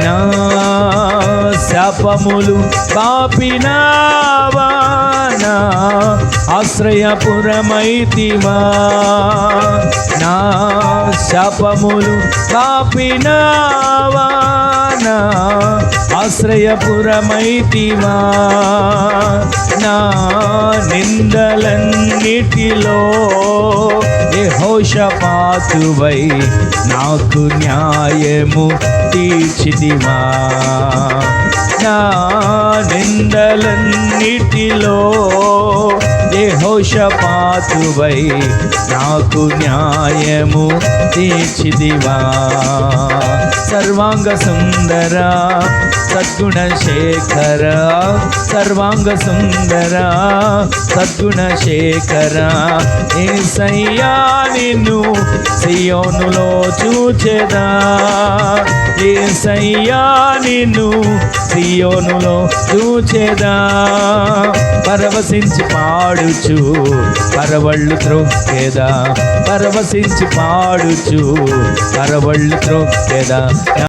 నా శాపములు పాపినావా, నా ఆశ్రయపురమైతివా. నా శాపములు పాపినావా, నా ఆశ్రయపురమైతివా. నా నిందలన్నిటిలో యెహోషాపాతువై నాకు న్యాయము తీర్చితివా. నా నిందలన్నిటిలో యెహోషాపాతువై నాకు న్యాయము తీర్చితివా. సర్వాంగ సుందర సద్గుణ శేఖర, సర్వాంగ సుందర సద్గుణ శేఖర, యేసయ్యా నిన్ను సియోనులో చూచెదా. యేసయ్యా నిన్ను సియోనులో చూచెదా. పరవశించి పాడుచు పరవళ్ళు త్రొక్కెదా, పరవశించి పాడుచు పరవళ్ళు త్రొక్కెదా.